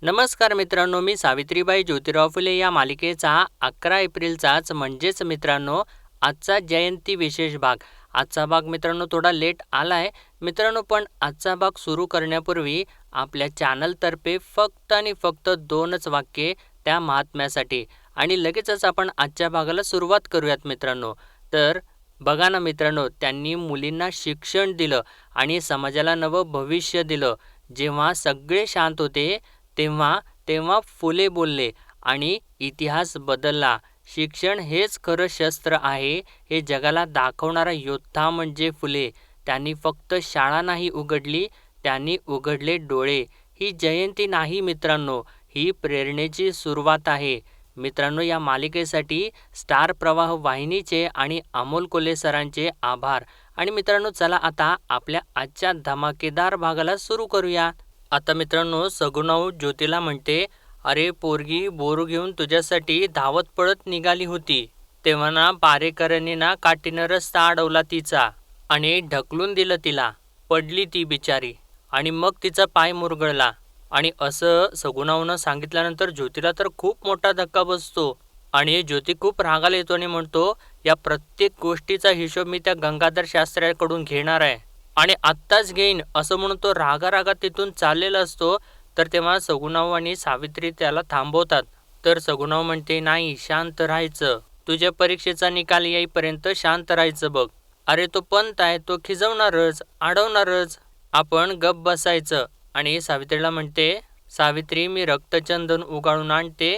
नमस्कार मित्रांनो, मी सावित्रीबाई ज्योतिराव फुले या मालिकेचा 11 एप्रिलचाच म्हणजेच मित्रांनो आजचा जयंती विशेष भाग. आजचा भाग मित्रांनो थोडा लेट आला आहे मित्रांनो, पण आजचा भाग सुरू करण्यापूर्वी आपल्या चॅनलतर्फे फक्त आणि फक्त 2च वाक्ये त्या महात्म्यासाठी आणि लगेचच आपण आजच्या भागाला सुरुवात करूयात मित्रांनो. तर बघा ना मित्रांनो, त्यांनी मुलींना शिक्षण दिलं आणि समाजाला नवं भविष्य दिलं. जेव्हा सगळे शांत होते तेव्हा तेव्हा फुले बोलले आणि इतिहास बदलला. शिक्षण हेच खरं शस्त्र आहे हे जगाला दाखवणारा योद्धा म्हणजे फुले. त्यांनी फक्त शाळा नाही उघडली, त्यांनी उघडले डोळे. ही जयंती नाही मित्रांनो, ही प्रेरणेची सुरुवात आहे. मित्रांनो, या मालिकेसाठी स्टार प्रवाह वाहिनीचे आणि अमोल कोल्हे सरांचे आभार. आणि मित्रांनो चला आता आपल्या आजच्या धमाकेदार भागाला सुरू करूया. आता मित्रांनो सगुणाऊ ज्योतीला म्हणते, अरे पोरगी बोरू घेऊन तुझ्यासाठी धावत पळत निघाली होती. तेव्हा ना पारेकरांनी ना काठीनं रस्ता अडवला तिचा आणि ढकलून दिलं तिला. पडली ती बिचारी आणि मग तिचा पाय मुरगळला. आणि असं सगुणाऊनं सांगितल्यानंतर ज्योतीला तर खूप मोठा धक्का बसतो आणि ज्योती खूप रागाला येतो आणि म्हणतो, या प्रत्येक गोष्टीचा हिशोब मी त्या गंगाधर शास्त्र्याकडून घेणार आहे आणि आत्ताच घेईन असं म्हणून तो रागारागात तिथून चाललेला असतो. तर तेव्हा सगुणाऊ आणि सावित्री त्याला थांबवतात. तर सगुणाऊ म्हणते, नाही शांत राहायचं, तुझ्या परीक्षेचा निकाल येईपर्यंत शांत राहायचं बघ. अरे तो पंत आहे, तो खिजवणारच अडवणारच, आपण गप बसायचं. आणि सावित्रीला म्हणते, सावित्री मी रक्तचंदन उगाळून आणते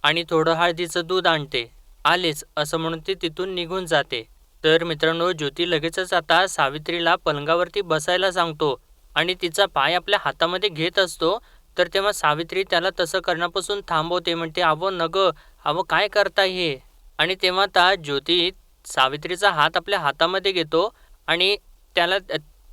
आणि थोडं हळदीचं दूध आणते, आलेच असं म्हणून ती तिथून निघून जाते. तर मित्रांनो ज्योती लगेचच आता सावित्रीला पलंगावरती बसायला सांगतो आणि तिचा पाय आपल्या हातामध्ये घेत असतो. तर तेव्हा सावित्री त्याला तसं करण्यापासून थांबवते, म्हणते, अवो नग, अवो काय करताय हे. आणि तेव्हा आता ज्योती सावित्रीचा हात आपल्या हातामध्ये घेतो आणि त्याला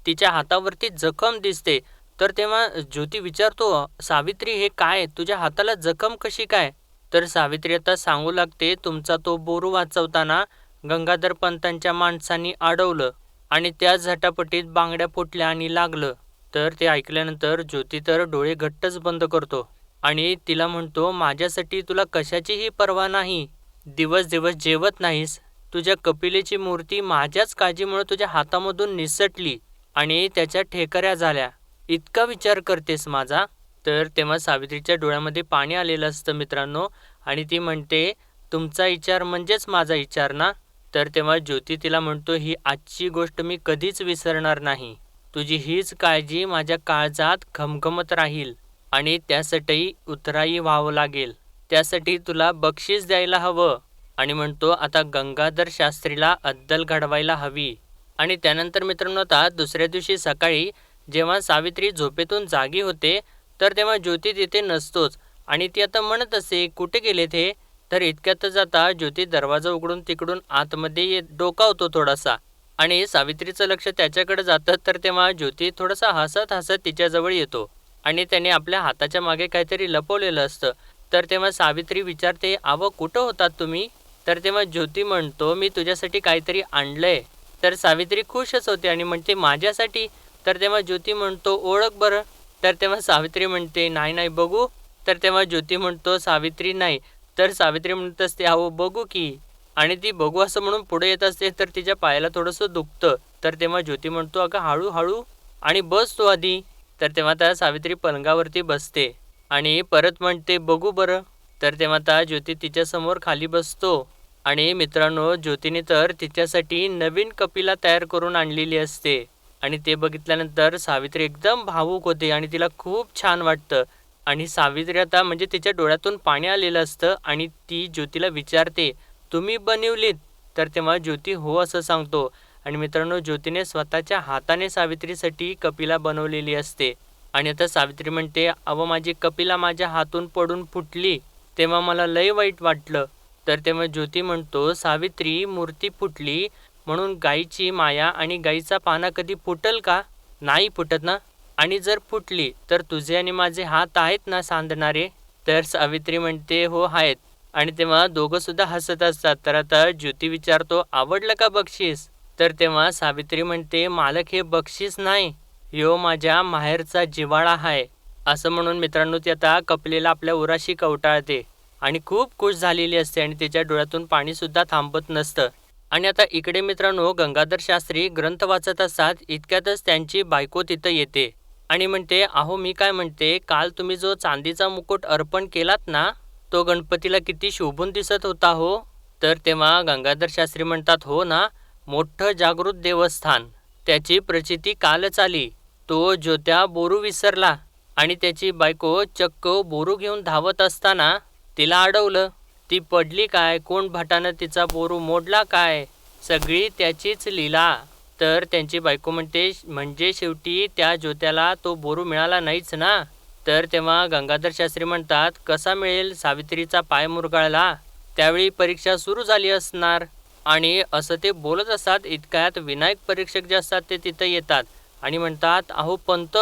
तिच्या हातावरती जखम दिसते. तर तेव्हा ज्योती विचारतो, सावित्री हे काय, तुझ्या हाताला जखम कशी काय. तर सावित्री आता सांगू लागते, तुमचा तो बोरू वाचवताना गंगाधर पंतांच्या माणसांनी अडवलं आणि त्या झटापटीत बांगड्या फुटल्या आणि लागलं. तर ते ऐकल्यानंतर ज्योती तर डोळे घट्टच बंद करतो आणि तिला म्हणतो, माझ्यासाठी तुला कशाचीही पर्वा नाही, दिवस दिवस जेवत नाहीस, तुझ्या कपिलेची मूर्ती माझ्याच काळजीमुळे तुझ्या हातामधून निसटली आणि त्याच्या ठेकऱ्या झाल्या, इतका विचार करतेस माझा. तर तेव्हा सावित्रीच्या डोळ्यामध्ये पाणी आलेलं असतं मित्रांनो आणि ती म्हणते, तुमचा विचार म्हणजेच माझा विचार ना. तर तेव्हा ज्योती तिला म्हणतो, ही आजची गोष्ट मी कधीच विसरणार नाही, तुझी हीच काळजी माझ्या काळजात घमघमत राहील आणि त्यासाठी उतराई व्हावं लागेल, त्यासाठी तुला बक्षीस द्यायला हवं. आणि म्हणतो, आता गंगाधर शास्त्रीला अद्दल घडवायला हवी. आणि त्यानंतर मित्रांनो आता दुसऱ्या दिवशी सकाळी जेव्हा सावित्री झोपेतून जागी होते तर तेव्हा ज्योती तिथे नसतोच आणि ती आता म्हणत असते, कुठे गेले ते. तर इतक्यातच आता ज्योती दरवाजा उघडून तिकडून आतमध्ये डोकावतो थोडासा आणि सावित्रीचं लक्ष त्याच्याकडे जातं. तर तेव्हा ज्योती थोडासा हसत हसत तिच्याजवळ येतो आणि त्याने आपल्या हाताच्या मागे काहीतरी लपवलेलं असतं. तर तेव्हा सावित्री विचारते, अवं कुठं होतात तुम्ही. तर तेव्हा ज्योती म्हणतो, मी तुझ्यासाठी काहीतरी आणलंय. तर सावित्री खुशच होते आणि म्हणते, माझ्यासाठी. तर तेव्हा ज्योती म्हणतो, ओळख बरं. तर तेव्हा सावित्री म्हणते, नाही नाही बघू. तर तेव्हा ज्योती म्हणतो, सावित्री नाही. तर सावित्री म्हणत असते, अहो बघू की. आणि ती बघू असं म्हणून पुढे येत असते तर तिच्या पायाला थोडंसं दुखतं. तर तेव्हा ज्योती म्हणतो, अगं हळूहळू आणि बस तू आधी. तर तेव्हा त्या सावित्री पलंगावरती बसते आणि परत म्हणते, बघू बरं. तर तेव्हा त्या ज्योती तिच्यासमोर खाली बसतो आणि मित्रांनो ज्योतीने तर तिच्यासाठी नवीन कपिला तयार करून आणलेली असते आणि ते बघितल्यानंतर सावित्री एकदम भावूक होते आणि तिला खूप छान वाटतं. आणि सावित्री आता म्हणजे तिच्या डोळ्यातून पाणी आलेलं असतं आणि ती ज्योतीला विचारते, तुम्ही बनवलीत. तर तेव्हा ज्योती हो असं सांगतो आणि मित्रांनो ज्योतीने स्वतःच्या हाताने सावित्रीसाठी कपिला बनवलेली असते. आणि आता सावित्री म्हणते, अव माझी कपिला माझ्या हातून पडून फुटली तेव्हा मला लय वाईट वाटलं. तर तेव्हा ज्योती म्हणतो, सावित्री मूर्ती फुटली म्हणून गाईची माया आणि गाईचा पाना कधी फुटल का, नाही फुटत ना. आणि जर फुटली तर तुझे आणि माझे हात आहेत ना सांधणारे. तर सावित्री म्हणते, हो आहेत. आणि तेव्हा दोघं सुद्धा हसत असतात. तर आता ज्योती विचारतो, आवडलं का बक्षीस. तर तेव्हा सावित्री म्हणते, मालक हे बक्षीस नाही, ह्यो माझ्या माहेरचा जिव्हाळा आहे. असं म्हणून मित्रांनो ती आता कपलेला आपल्या उराशी कवटाळते आणि खूप खुश झालेली असते आणि तिच्या डोळ्यातून पाणीसुद्धा थांबत नसतं. आणि आता इकडे मित्रांनो गंगाधर शास्त्री ग्रंथ वाचत असतात इतक्यातच त्यांची बायको तिथं येते आणि म्हणते, अहो मी काय म्हणते, काल तुम्ही जो चांदीचा मुकुट अर्पण केलात ना, तो गणपतीला किती शोभून दिसत होता हो. तर तेव्हा गंगाधर शास्त्री म्हणतात, हो ना, मोठं जागृत देवस्थान, त्याची प्रचिती कालच आली. तो ज्योत्या बोरू विसरला आणि त्याची बायको चक्क बोरू घेऊन धावत असताना तिला अडवलं. ती पडली काय, कोण भटानं तिचा बोरू मोडला काय, सगळी त्याचीच लीला. तर त्यांची बायको म्हणते, म्हणजे शेवटी त्या ज्योत्याला तो बोरू मिळाला नाहीच ना. तर तेव्हा गंगाधर शास्त्री म्हणतात, कसा मिळेल, सावित्रीचा पाय मुरगाळला, त्यावेळी परीक्षा सुरू झाली असणार. आणि असं ते बोलत असतात इतक्यात विनायक परीक्षक जे असतात ते तिथं येतात आणि म्हणतात, अहो पंत,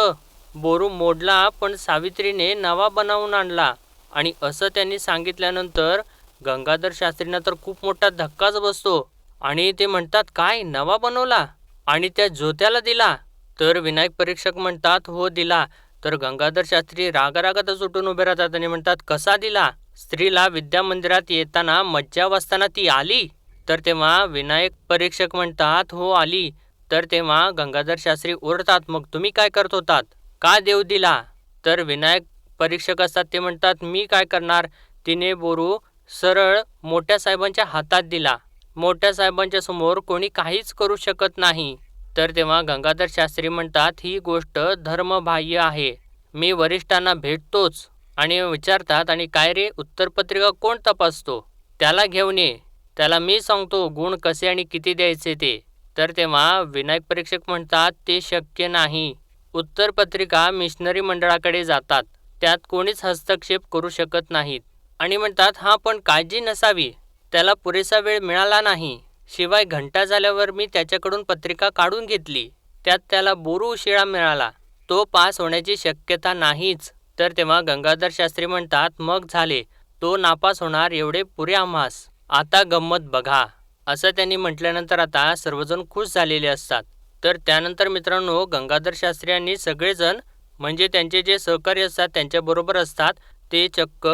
बोरू मोडला पण सावित्रीने नवा बनवून आणला. आणि असं त्यांनी सांगितल्यानंतर गंगाधर शास्त्रींना तर खूप मोठा धक्काच बसतो आणि ते म्हणतात, काय नवा बनवला आणि त्या ज्योत्याला दिला. तर विनायक परीक्षक म्हणतात, हो दिला. तर गंगाधर शास्त्री रागारागातच उठून उभे राहतात आणि म्हणतात, कसा दिला, स्त्रीला विद्या मंदिरात येताना मज्जा वाजताना ती आली. तर तेव्हा विनायक परीक्षक म्हणतात, हो आली. तर तेव्हा गंगाधर शास्त्री ओरडतात, मग तुम्ही काय करत होतात, का देव दिला. तर विनायक परीक्षक असतात ते म्हणतात, मी काय करणार, तिने बोरू सरळ मोठ्या साहेबांच्या हातात दिला, मोठ्या साहेबांच्या समोर कोणी काहीच करू शकत नाही. तर तेव्हा गंगाधर शास्त्री म्हणतात, ही गोष्ट धर्मबाह्य आहे, मी वरिष्ठांना भेटतोच. आणि विचारतात, आणि काय रे, उत्तरपत्रिका कोण तपासतो, त्याला घेऊन ये, त्याला मी सांगतो गुण कसे आणि किती द्यायचे ते. तर तेव्हा विनायक परीक्षक म्हणतात, ते शक्य नाही, उत्तरपत्रिका मिशनरी मंडळाकडे जातात, त्यात कोणीच हस्तक्षेप करू शकत नाहीत. आणि म्हणतात, हां पण काळजी नसावी, त्याला पुरेसा वेळ मिळाला नाही, शिवाय घंटा झाल्यावर मी त्याच्याकडून पत्रिका काढून घेतली, त्यात त्याला बोरू उशिरा मिळाला, तो पास होण्याची शक्यता नाहीच. तर तेव्हा गंगाधर शास्त्री म्हणतात, मग झाले, तो नापास होणार एवढे पुरे आम्हास, आता गंमत बघा. असं त्यांनी म्हटल्यानंतर आता सर्वजण खुश झालेले असतात. तर त्यानंतर मित्रांनो गंगाधर शास्त्री यांनी सगळेजण म्हणजे त्यांचे जे सहकारी असतात त्यांच्याबरोबर असतात ते चक्क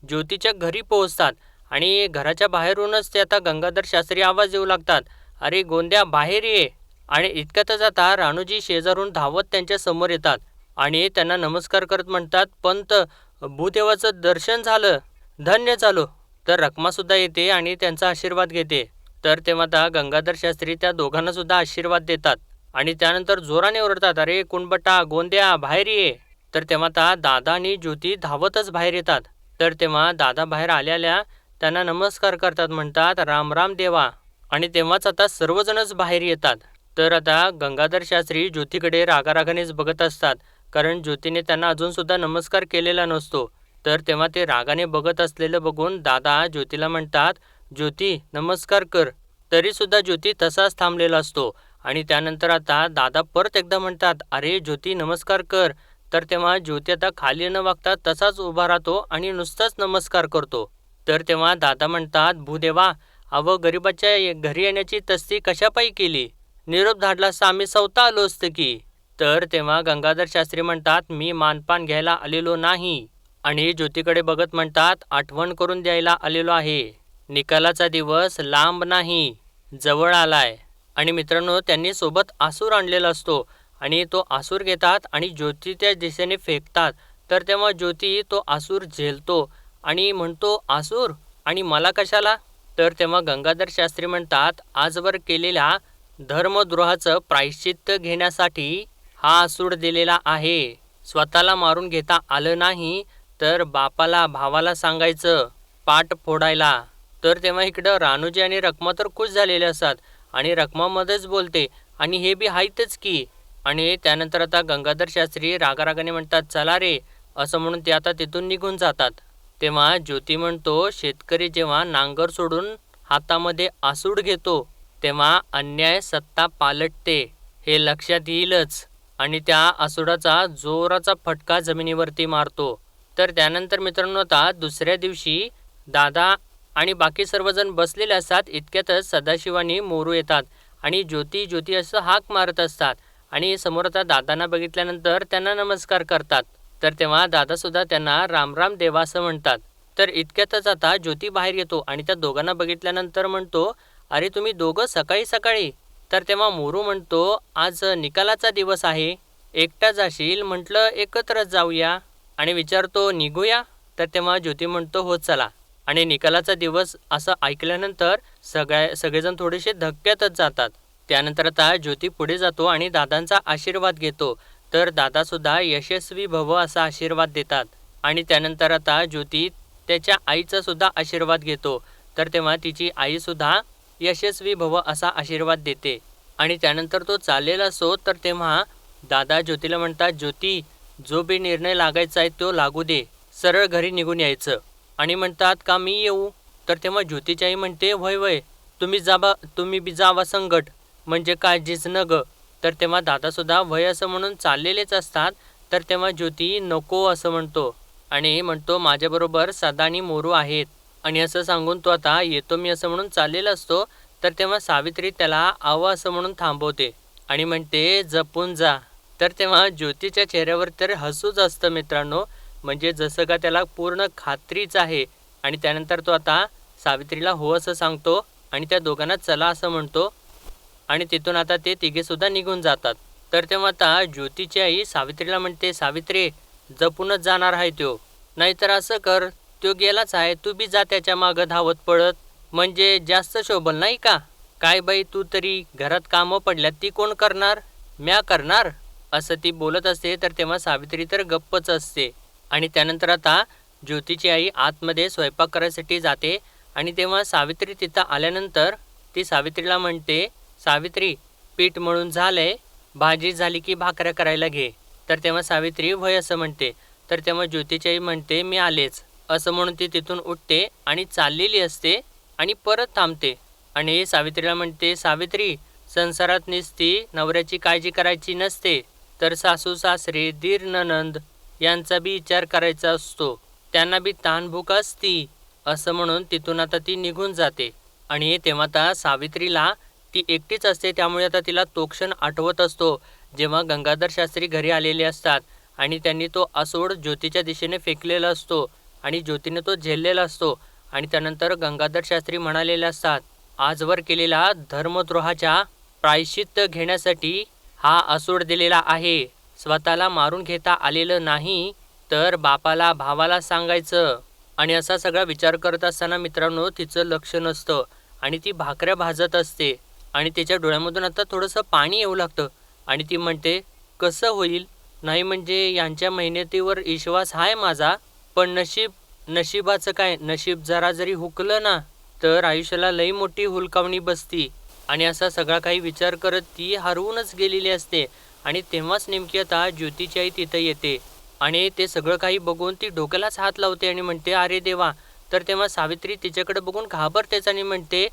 ज्योतीच्या घरी पोहोचतात आणि घराच्या बाहेरूनच ते आता गंगाधर शास्त्री आवाज देऊ लागतात, अरे गोंद्या बाहेर ये. आणि इतक्यातच आता राणूजी शेजारून धावत त्यांच्या समोर येतात आणि त्यांना नमस्कार करत म्हणतात, पंत, भूदेवाचं दर्शन झालं, धन्य झालो. तर रखमासुद्धा येते आणि त्यांचा आशीर्वाद घेते. तर तेव्हा आता गंगाधर शास्त्री त्या दोघांना सुद्धा आशीर्वाद देतात आणि त्यानंतर जोराने ओरडतात, अरे कुणबटा गोंद्या बाहेर ये. तर तेव्हा आता दादा आणि ज्योती धावतच बाहेर येतात. तर तेव्हा दादा बाहेर आल्याल्या त्यांना नमस्कार करतात, म्हणतात राम राम देवा. आणि तेव्हाच आता सर्वजणच बाहेर येतात. तर आता गंगाधर शास्त्री ज्योतीकडे रागारागानेच बघत असतात कारण ज्योतीने त्यांना अजूनसुद्धा नमस्कार केलेला नसतो. तर तेव्हा ते रागाने बघत असलेलं बघून दादा ज्योतीला म्हणतात, ज्योती नमस्कार कर. तरीसुद्धा ज्योती तसाच थांबलेला असतो आणि त्यानंतर आता दादा परत एकदा म्हणतात, अरे ज्योती नमस्कार कर. तर तेव्हा ज्योती आता खाली न वागता तसाच उभा राहतो आणि नुसताच नमस्कार करतो. तर तेव्हा दादा म्हणतात, भूदेवा, अव गरिबाच्या घरी येण्याची तस्ती कशापायी केली, निरोप धाडलास आम्ही स्वतः आलो असतं की. तर तेव्हा गंगाधर शास्त्री म्हणतात, मी मानपान घ्यायला आलेलो नाही. आणि ज्योतीकडे बघत म्हणतात, आठवण करून द्यायला आलेलो आहे, निकालाचा दिवस लांब नाही, जवळ आलाय. आणि मित्रांनो त्यांनी सोबत आसूर आणलेला असतो आणि तो आसूर घेतात आणि ज्योती त्या दिशेने फेकतात. तर तेव्हा ज्योती तो आसूर झेलतो आणि म्हणतो, आसूर आणि मला कशाला. तर तेव्हा गंगाधर शास्त्री म्हणतात, आजवर केलेल्या धर्मद्रोहाचं प्रायश्चित्त घेण्यासाठी हा आसूड दिलेला आहे, स्वतःला मारून घेता आलं नाही तर बापाला भावाला सांगायचं पाठ फोडायला. तर तेव्हा इकडं राणूजी आणि रखमा तर खुश झालेले असतात आणि रखमामध्येच बोलते, आणि हे बी आहेतच की. आणि त्यानंतर आता गंगाधर शास्त्री रागारागाने म्हणतात, चला रे, असं म्हणून ते आता तिथून निघून जातात. तेव्हा ज्योती म्हणतो, शेतकरी जेव्हा नांगर सोडून हातामध्ये आसूड घेतो तेव्हा अन्याय सत्ता पालटते, हे लक्षात येईलच. आणि त्या आसूडाचा जोराचा फटका जमिनीवरती मारतो. तर त्यानंतर मित्रांनो आता दुसऱ्या दिवशी दादा आणि बाकी सर्वजण बसलेले असतात. इतक्यातच सदाशिवानी मोरू येतात आणि ज्योती ज्योती असं हाक मारत असतात आणि समोर आता दादांना बघितल्यानंतर त्यांना नमस्कार करतात. तर तेव्हा दादासुद्धा त्यांना रामराम देवा असं म्हणतात. तर इतक्यातच आता ज्योती बाहेर येतो आणि त्या दोघांना बघितल्यानंतर म्हणतो, अरे तुम्ही दोघं सकाळी सकाळी. तर तेव्हा मोरू म्हणतो, आज निकालाचा दिवस आहे, एकटा जाशील म्हटलं एकत्रच जाऊया. आणि विचारतो निघूया. तर तेव्हा ज्योती म्हणतो हो चला. आणि निकालाचा दिवस असं ऐकल्यानंतर सगळेजण थोडेसे धक्क्यातच जातात. त्यानंतर आता ज्योती पुढे जातो आणि दादांचा आशीर्वाद घेतो. तर दादासुद्धा यशस्वी भव असा आशीर्वाद देतात. आणि त्यानंतर आता ज्योती त्याच्या आईचा सुद्धा आशीर्वाद घेतो. तर तेव्हा तिची आईसुद्धा यशस्वी भव असा आशीर्वाद देते. आणि त्यानंतर तो चाललेला असतो. तर तेव्हा दादा ज्योतीला म्हणतात, ज्योती जो बी निर्णय लागायचा आहे तो लागू दे, सरळ घरी निघून यायचं. आणि म्हणतात का मी येऊ. तर तेव्हा ज्योतीची आई म्हणते वय वय तुम्ही बी जावा संगट, म्हणजे काळजीच न ग. तर तेव्हा दादासुद्धा वय असं म्हणून चाललेलेच असतात. तर तेव्हा ज्योती नको असं म्हणतो आणि म्हणतो माझ्याबरोबर सदा आणि मोरू आहेत. आणि असं सांगून तो आता येतो मी असं म्हणून चाललेला असतो. तर तेव्हा सावित्री त्याला आवा असं म्हणून थांबवते आणि म्हणते जपून जा. तर तेव्हा ज्योतीच्या चेहऱ्यावर तर हसूच असतं मित्रांनो, म्हणजे जसं का त्याला पूर्ण खात्रीच आहे. आणि त्यानंतर तो आता सावित्रीला हो असं सांगतो आणि त्या दोघांना चला असं म्हणतो. आणि तिथून आता ते तिघेसुद्धा निघून जातात. तर तेव्हा आता ज्योतीची आई सावित्रीला म्हणते, सावित्री जपूनच जाणार आहे तो, नाहीतर असं कर, तो गेलाच आहे, तू बी जा त्याच्या मागं धावत पळत, म्हणजे जास्त शोभल नाही का. काय बाई तू तरी, घरात कामं पडल्यात ती कोण करणार, म्या करणार असं ती बोलत असते. तर तेव्हा सावित्री तर गप्पच असते. आणि त्यानंतर आता ज्योतीची आई आतमध्ये स्वयंपाक करायसाठी जाते. आणि तेव्हा सावित्री तिथं आल्यानंतर ती सावित्रीला म्हणते, सावित्री पीठ मळून झालंय, भाजी झाली की भाकऱ्या करायला घे. तर तेव्हा सावित्री वय असं म्हणते. तर तेव्हा ज्योतीची आई म्हणते मी आलेच असं म्हणून ती तिथून उठते आणि चाललेली असते आणि परत थांबते. आणि सावित्रीला म्हणते, सावित्री संसारात नुसती नवऱ्याची काळजी करायची नसते, तर सासू सासरे दीर नणंद यांचा बी विचार करायचा असतो, त्यांना बी तहानभूक असती असं म्हणून तिथून आता ती निघून जाते. आणि तेव्हा आता सावित्रीला ती एकटीच असते, त्यामुळे आता तिला तो क्षण आठवत असतो जेव्हा गंगाधर शास्त्री घरी आलेले असतात आणि त्यांनी तो आसूड ज्योतीच्या दिशेने फेकलेला असतो आणि ज्योतीने तो झेललेला असतो. आणि त्यानंतर गंगाधर शास्त्री म्हणालेले असतात, आजवर केलेला धर्मद्रोहाच्या प्रायश्चित्त घेण्यासाठी हा आसूड दिलेला आहे, स्वतःला मारून घेता आलेलं नाही तर बापाला भावाला सांगायचं. आणि असा सगळा विचार करत असताना मित्रांनो तिचं लक्ष नसतं आणि ती भाकऱ्या भाजत असते आणि तिच्या डोळ्यामधून आता थोडंसं पाणी येऊ लागतं. आणि ती म्हणते कसं होईल, नाही म्हणजे यांच्या मेहनतीवर विश्वास आहे माझा, पण नशिबाचं काय, नशीब जरा जरी हुकलं ना तर आयुष्याला लई मोठी हुलकावणी बसती. आणि असा सगळा काही विचार करत ती हरवूनच गेलेली असते. आणि तेव्हाच नेमकी आता ज्योतीची आई तिथं येते आणि ते सगळं काही बघून ती डोक्यालाच हात लावते आणि म्हणते अरे देवा. तर तेव्हा सावित्री तिच्याकडे बघून घाबरतेच आणि म्हणते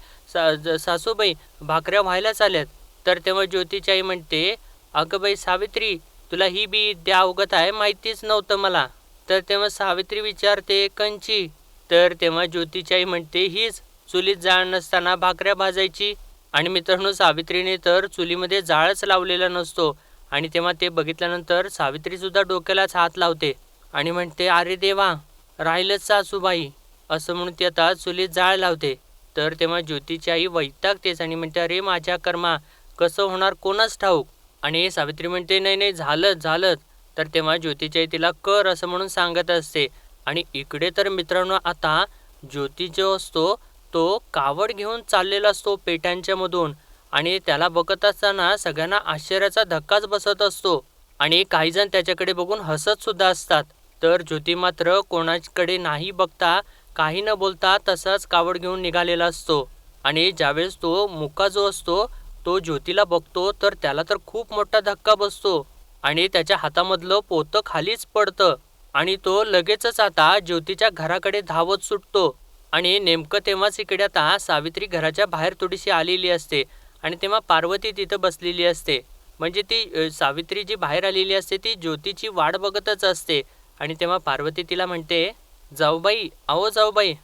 सासूबाई भाकऱ्या व्हायलाच आल्यात. तर तेव्हा ज्योतीची आई म्हणते, अगं बाई सावित्री तुला ही बी द्या अवगत आहे, माहितीच नव्हतं मला. तर तेव्हा सावित्री विचारते कंची. तर तेव्हा ज्योतीची आई म्हणते हीच चुलीत जाळ नसताना भाकऱ्या भाजायची. आणि मित्रांनो सावित्रीने तर चुलीमध्ये जाळच लावलेला नसतो. आणि तेव्हा ते बघितल्यानंतर सावित्रीसुद्धा डोक्यालाच हात लावते आणि म्हणते अरे देवा राहिलंच सासूबाई असं म्हणून ती आता चुलीत जाळ लावते. तर तेव्हा ज्योतीची आई वैतागतेच आणि म्हणते अरे माझ्या कर्मा कसं होणार कोणाच ठाऊक. आणि सावित्री म्हणते नाही नाही झालं. तर तेव्हा ज्योतीची आई तिला कर असं म्हणून सांगत असते. आणि इकडे तर मित्रांनो आता ज्योती जो असतो तो कावड घेऊन चाललेला असतो पेट्यांच्या मधून आणि त्याला बघत असताना सगळ्यांना आश्चर्याचा धक्काच बसत असतो आणि काही जण त्याच्याकडे बघून हसत सुद्धा असतात. तर ज्योती मात्र कोणाकडे नाही बघता काही न बोलता तसाच कावड घेऊन निघालेला असतो. आणि ज्यावेळेस तो मुका जो असतो तो ज्योतीला बघतो तर त्याला तर खूप मोठा धक्का बसतो आणि त्याच्या हातामधलं पोतं खालीच पडतं आणि तो लगेचच आता ज्योतीच्या घराकडे धावत सुटतो. आणि नेमकं तेव्हाच इकडे आता सावित्री घराच्या बाहेर थोडीशी आलेली असते आणि तेव्हा पार्वती तिथं बसलेली असते. म्हणजे ती सावित्री जी बाहेर आलेली असते ती ज्योतीची वाट बघतच असते. आणि तेव्हा पार्वती तिला म्हणते जाऊबाई जाऊबाई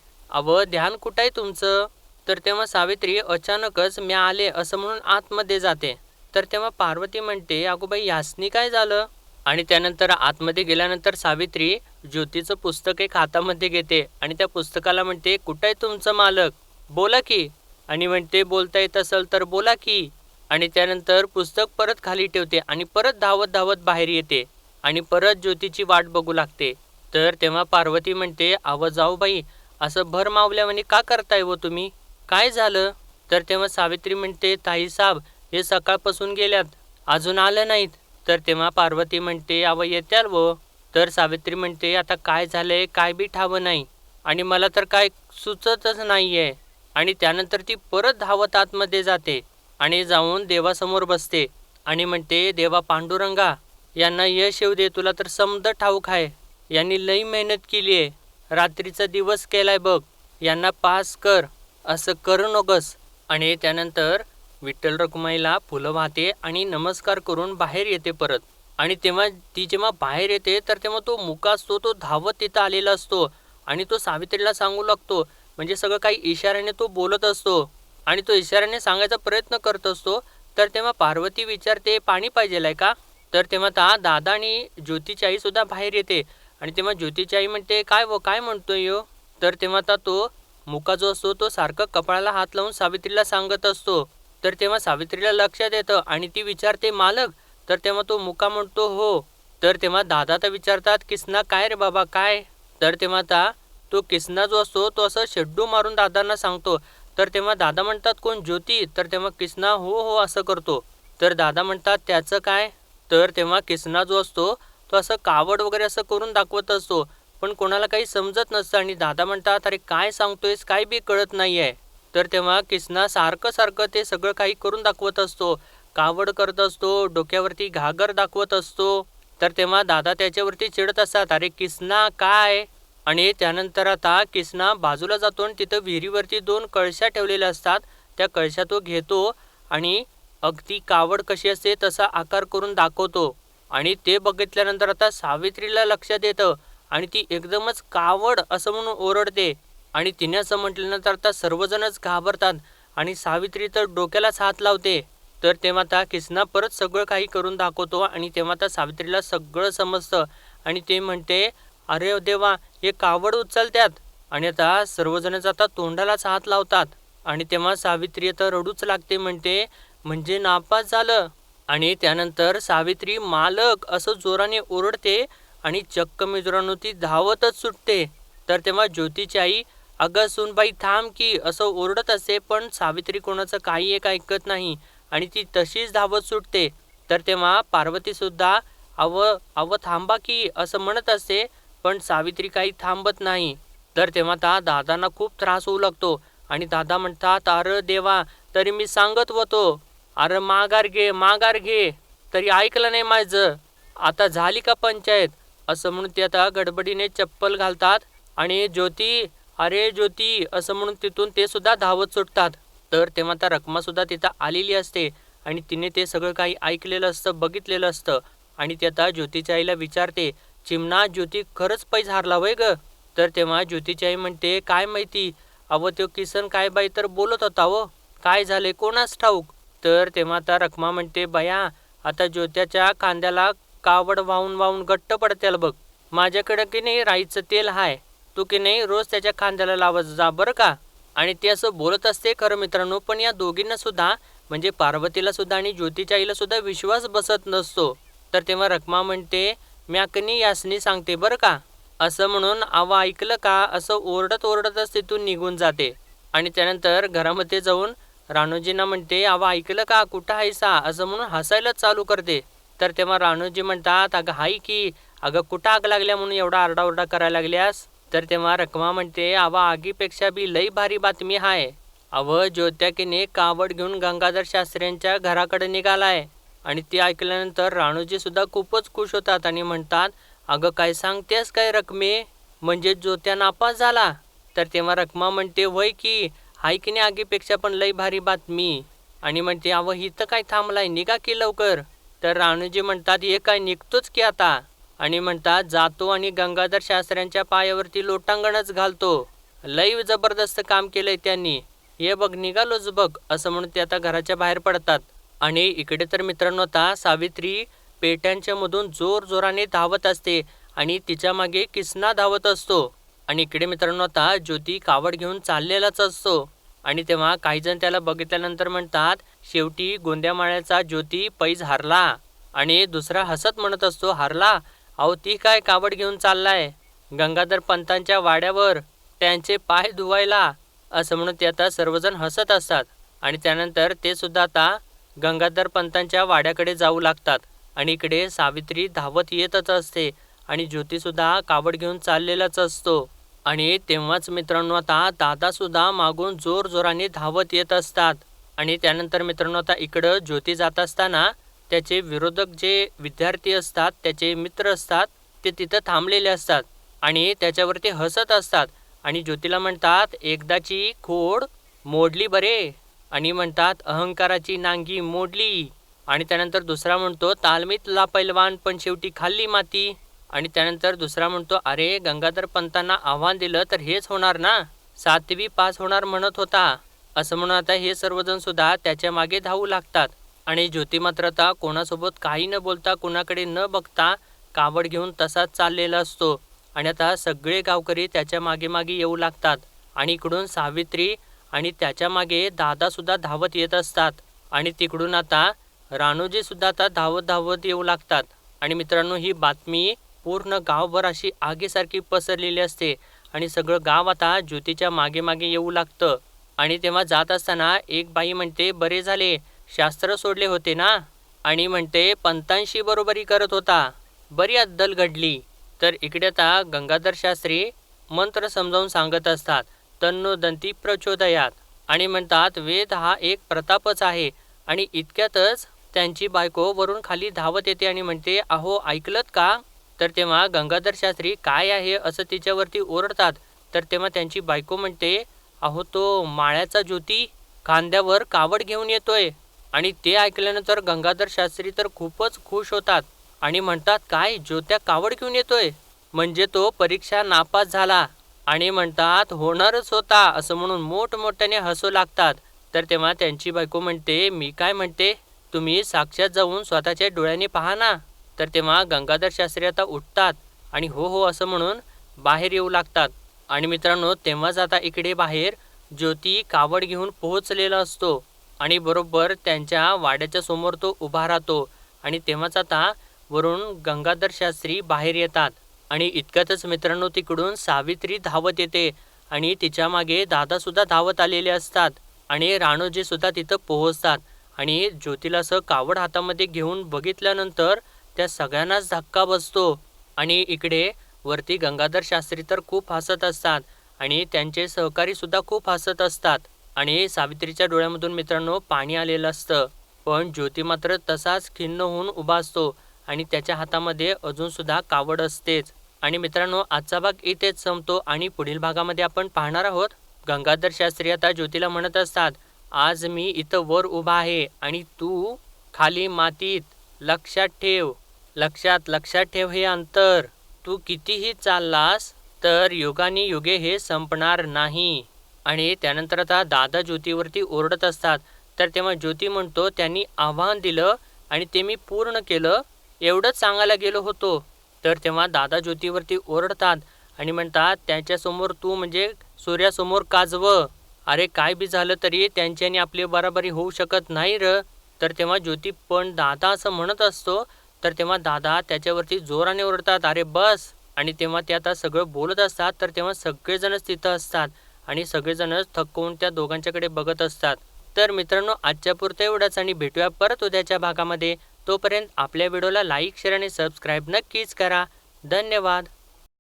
ध्यान कुठं आहे तुमचं. तर तेव्हा सावित्री अचानकच मी आले असं म्हणून आतमध्ये जाते. तर तेव्हा पार्वती म्हणते अगोबाई यासनी काय झालं. आणि त्यानंतर आतमध्ये गेल्यानंतर सावित्री ज्योतीचं पुस्तक एक हातामध्ये घेते आणि त्या पुस्तकाला म्हणते, कुठं आहे तुमचं मालक, बोला की. आणि म्हणते, बोलता येत असेल तर बोला की. आणि त्यानंतर पुस्तक परत खाली ठेवते आणि परत धावत धावत बाहेर येते आणि परत ज्योतीची वाट बघू लागते. तर तेव्हा पार्वती म्हणते, अहो जाऊबाई, असं भर मावल्यावानी का करताय व तुम्ही, काय झालं? तर तेव्हा सावित्री म्हणते, ताईसाब हे सकाळपासून गेल्यात, अजून आलं नाहीत. तर तेव्हा पार्वती म्हणते, अव येत्याल व. तर सावित्री म्हणते, आता काय झालंय काय बी ठावं नाही आणि मला तर काय सुचतच नाहीये. आणि त्यानंतर ती परत धावत आतमध्ये जाते आणि जाऊन देवासमोर बसते आणि म्हणते, देवा पांडुरंगा, यांना यश येऊ दे, तुला तर समद ठाऊक आहे, यांनी लई मेहनत केली आहे, रात्रीचा दिवस केलाय बघ, यांना पास कर, असं करू नकोस. आणि त्यानंतर विठ्ठल रखुमाईला फुलं वाहते आणि नमस्कार करून बाहेर येते परत. आणि तेव्हा ती जेव्हा बाहेर येते तर तेव्हा तो मुका असतो तो धावत तिथं आलेला असतो आणि तो सावित्रीला सांगू लागतो, म्हणजे सगळं काही इशाऱ्याने तो बोलत असतो आणि तो इशाऱ्याने सांगायचा प्रयत्न करत असतो. तर तेव्हा पार्वती विचारते, पाणी पाहिजेल आहे का? तर तेव्हा दादा आणि ज्योतीची आई सुद्धा बाहेर येते आणि तेव्हा ज्योतीची आई म्हणते, काय व काय म्हणतोय यो? तर तेव्हा तो मुका जो असतो तो सारखं कपाळाला हात लावून सावित्रीला सांगत असतो. तर तेव्हा सावित्रीला लक्षात येतं आणि ती विचारते, मालक? तर तेव्हा तो मुका म्हणतो, हो. तर तेव्हा दादा तर विचारतात, किसना काय रे बाबा काय? तर तेव्हा तो किसना जो असतो तो असं शेड्डू मारून दादांना सांगतो. तर तेव्हा दादा म्हणतात, कोण ज्योती? तर तेव्हा किसना हो हो असं करतो. तर दादा म्हणतात, त्याचं काय? तर तेव्हा किसना जो असतो तो असं कावड वगैरे असं करून दाखवत असतो, पण कोणाला काही समजत नसतं आणि दादा म्हणतात, अरे काय सांगतोयस, काय बी कळत नाही आहे. तर तेव्हा किसना सारखं सारखं ते सगळं काही करून दाखवत असतो, कावड करत असतो, डोक्यावरती घागर दाखवत असतो. तर तेव्हा दादा त्याच्यावरती चिडत असतात, अरे किसना काय? आणि त्यानंतर किसना बाजूला जातो आणि तिथं विहिरीवरती 2 कळशा ठेवलेल्या असतात. त्या कळशा तो घेतो आणि अगदी कावड कशी असते तसा आकार करून दाखवतो आणि ते बघितल्यानंतर सावित्रीला लक्षात येतं आणि ती एकदमच कावड असं म्हणून ओरडते आणि तिने असं म्हटल्यानंतर सर्वजणच घाबरतात आणि सावित्री तर डोक्यालाच हात लावते. तर तेव्हा किसना परत सगळं काही करून दाखवतो आणि तेव्हा सावित्रीला सगळं समजतं आणि ते म्हणते, अरे देवा, हे कावड उचलतात. आणि सर्वजणच तोंडालाच हात लावतात आणि तेव्हा सावित्री रडूच लागते, म्हणते, म्हणजे नापास झालं. आणि त्यानंतर सावित्री मालक असं जोराने ओरडते आणि चक्क मित्रांनो ती धावतच सुटते. तर तेव्हा ज्योतीची आई, अगं सूनबाई थांब की, असं ओरडत असते, पण सावित्री कोणाचं काही एक ऐकत नाही आणि ती तशीच धावत सुटते. तर तेव्हा पार्वती सुद्धा अव अव थांबा की असं म्हणत असते, पण सावित्री काही थांबत नाही. तर तेव्हा दादांना खूप त्रास होऊ लागतो आणि दादा म्हणतात, अरे देवा, तरी मी सांगत होतो, अरे माघार घे माघार घे, तरी ऐकलं नाही माझं, आता झाली का पंचायत? असं म्हणून ते गडबडीने चप्पल घालतात आणि ज्योती, अरे ज्योती असं म्हणून तिथून ते सुद्धा धावत सुटतात. तर तेव्हा रखमा सुद्धा तिथं आलेली असते आणि तिने ते सगळं काही ऐकलेलं असतं, बघितलेलं असतं आणि ती ज्योतीच्या आईला विचारते, चिमणा ज्योती खरंच पैज हारला वय ग? तर तेव्हा ज्योतीची आई म्हणते, काय माहिती, अव तो किसन काय बाई तर बोलत होता व, काय झाले कोणास ठाऊक? तर तेव्हा रखमा म्हणते, बया, आता ज्योत्याच्या कांद्याला कावड वाहून वाहून घट्ट पडतेल बघ, माझ्याकडं की नाही राईचं तेल हाय, तू की नाही रोज त्याच्या कांद्याला लावत जा बरं का. आणि ते असं बोलत असते खरं मित्रांनो, पण या दोघींना सुद्धा म्हणजे पार्वतीला सुद्धा आणि ज्योतीच्या आईला सुद्धा विश्वास बसत नसतो. तर तेव्हा रखमा म्हणते, म्याकनी यासनी सांगते बरं का, असं म्हणून आवा ऐकलं का, असं ओरडत ओरडतच तिथून निघून जाते. आणि त्यानंतर घरामध्ये जाऊन राणूजींना म्हणते, आवा ऐकलं का, कुठं आहेसा, असं म्हणून हसायला चालू करते. तर तेव्हा राणूजी म्हणतात, अगं हाय की, अगं कुठं आग लागल्या म्हणून एवढा आरडाओरडा करायला लागल्यास? तर तेव्हा रखमा म्हणते, आवा आगीपेक्षा बी लई भारी बातमी आहे, अव ज्योत्याकीने कावड घेऊन गंगाधर शास्त्र्यांच्या घराकडे निघालाय. आणि ते ऐकल्यानंतर राणूजी सुद्धा खूपच खुश होतात आणि म्हणतात, अगं काय सांगतेस काय रखमे, म्हणजे ज्योत्या नापास झाला? तर तेव्हा रखमा म्हणते, वय की, हाय की नाही आगीपेक्षा पण लई भारी बातमी. आणि म्हणते, अव इथं काय थांबलाय, निघा की लवकर. तर राणूजी म्हणतात, हे काय निघतोच की आता. आणि म्हणतात, जातो आणि गंगाधर शास्त्र्यांच्या पायावरती लोटांगणच घालतो, लई जबरदस्त काम केलंय त्यांनी, हे बघ निघालोच बघ, असं म्हणून ते घराच्या बाहेर पडतात. आणि इकडे तर मित्रांनो सावित्री पेट्यांच्या मधून जोरजोराने धावत असते आणि तिच्या मागे किसना धावत असतो. आणि इकडे मित्रांनो आता ज्योती कावड घेऊन चाललेलाच असतो. आणि तेव्हा काही जण त्याला बघितल्यानंतर म्हणतात, शेवटी गोंद्यामाळ्याचा ज्योती पैज हारला. आणि दुसरा हसत म्हणत असतो, हारला? अहो ती काय कावड घेऊन चाललाय गंगाधर पंतांच्या वाड्यावर त्यांचे पाय धुवायला, असं म्हणून ते आता सर्वजण हसत असतात. आणि त्यानंतर ते सुद्धा आता गंगाधर पंतांच्या वाड्याकडे जाऊ लागतात. आणि इकडे सावित्री धावत येतच असते आणि ज्योतीसुद्धा कावड घेऊन चाललेलाच असतो. आणि तेव्हाच मित्रांनो आता दादासुद्धा मागून जोरजोराने धावत येत असतात. आणि त्यानंतर मित्रांनो आता इकडं ज्योती जात असताना त्याचे विरोधक जे विद्यार्थी असतात, त्याचे मित्र असतात, ते तिथं थांबलेले असतात आणि त्याच्यावरती हसत असतात. आणि ज्योतीला म्हणतात, एकदाची खोड मोडली बरे. आणि म्हणतात, अहंकाराची नांगी मोडली. आणि त्यानंतर दुसरा म्हणतो, तालमीतला पैलवान पण शेवटी खाल्ली माती. आणि त्यानंतर दुसरा म्हणतो, अरे गंगाधर पंतांना आव्हान दिलं तर हेच होणार ना, 7वी पास होणार म्हणत होता, असं म्हणून आता हे सर्वजण सुद्धा त्याच्या मागे धावू लागतात. आणि ज्योती मात्र आता कोणासोबत काही न बोलता, कोणाकडे न बघता कावड घेऊन तसाच चाललेला असतो. आणि आता सगळे गावकरी त्याच्या मागे मागे येऊ लागतात. आणि इकडून सावित्री आणि त्याच्या मागे दादासुद्धा धावत येत असतात. आणि तिकडून आता राणूजी सुद्धा आता धावत धावत येऊ लागतात. आणि मित्रांनो ही बातमी पूर्ण गावभर अशी आगीसारखी पसरलेली असते आणि सगळं गाव आता ज्योतीच्या मागे मागे येऊ लागतं. आणि तेव्हा जात असताना एक बाई म्हणते, बरे झाले शास्त्र सोडले होते ना. आणि म्हणते, पंतांशी बरोबरी करत होता, बरी अद्दल घडली. तर इकडे आता गंगाधर शास्त्री मंत्र समजावून सांगत असतात, तन्नो दंती प्रचोदयात. आणि म्हणतात, वेद हा एक प्रतापच आहे. आणि इतक्यातच त्यांची बायको वरून खाली धावत येते आणि म्हणते, अहो ऐकलत का? तर तेव्हा गंगाधर शास्त्री काय आहे असं तिच्यावरती ओरडतात. तर तेव्हा त्यांची बायको म्हणते, अहो तो माळ्याचा ज्योती खांद्यावर कावड घेऊन येतोय. आणि ते ऐकल्यानंतर गंगाधर शास्त्री तर खूपच खुश होतात आणि म्हणतात, काय ज्योत्या कावड घेऊन येतोय, म्हणजे तो परीक्षा नापास झाला. आणि म्हणतात, होणारच होता, असं म्हणून मोठमोठ्याने हसू लागतात. तर तेव्हा त्यांची बायको म्हणते, मी काय म्हणते, तुम्ही साक्षात जाऊन स्वतःच्या डोळ्यांनी पहा ना. तर तेव्हा गंगाधर शास्त्री आता उठतात आणि हो हो असं म्हणून बाहेर येऊ लागतात. आणि मित्रांनो तेव्हाच आता इकडे बाहेर ज्योती कावड घेऊन पोहोचलेला असतो आणि बरोबर त्यांच्या वाड्याच्या समोर तो उभा राहतो. आणि तेव्हाच आता वरून गंगाधर शास्त्री बाहेर येतात. आणि इतक्यातच मित्रांनो तिकडून सावित्री धावत येते आणि तिच्या मागे दादासुद्धा धावत आलेले असतात. आणि राणोजी सुद्धा तिथं पोहोचतात. आणि ज्योतीला असं कावड हातामध्ये घेऊन बघितल्यानंतर त्या सगळ्यांनाच धक्का बसतो. आणि इकडे वरती गंगाधर शास्त्री तर खूप हसत असतात आणि त्यांचे सहकारी सुद्धा खूप हसत असतात. आणि सावित्रीच्या डोळ्यामधून मित्रांनो पाणी आलेलं असतं. पण ज्योती मात्र तसाच खिन्न होऊन उभा असतो आणि त्याच्या हातामध्ये अजून सुद्धा कावड असतेच. आणि मित्रांनो आजचा भाग इथेच संपतो आणि पुढील भागामध्ये आपण पाहणार आहोत, गंगाधर शास्त्री आता ज्योतीला म्हणत असतात, आज मी इथं वर उभा आहे आणि तू खाली मातीत. लक्षात ठेव, लक्षात ठेव हे अंतर. तू कितीही चाललास तर युगानी युगे हे संपणार नाही. आणि त्यानंतर आता दादा ज्योतीवरती ओरडत असतात. तर तेव्हा ज्योती म्हणतो, त्यांनी आव्हान दिलं आणि ते मी पूर्ण केलं, एवढंच सांगायला गेलो होतो. तर तेव्हा दादा ज्योतीवरती ओरडतात आणि म्हणतात, त्यांच्यासमोर तू म्हणजे सूर्यासमोर काजवं. अरे काय बी झालं तरी त्यांच्याने आपली बराबरी होऊ शकत नाही र. तर तेव्हा ज्योती पण दादा असं म्हणत असतो. तर तेव्हा दादा त्याच्यावरती जोराने ओरडतात, अरे बस. आणि तेव्हा ते आता सगळं बोलत असतात. तर तेव्हा सगळेजणच तिथं असतात आणि सगळेजणच थकवून त्या दोघांच्याकडे बघत असतात. तर मित्रांनो आजच्या पुरतं एवढंच आणि भेटूया परत उद्याच्या भागामध्ये. तोपर्यंत आपल्या व्हिडिओला लाईक, शेअर आणि सबस्क्राईब नक्कीच करा. धन्यवाद.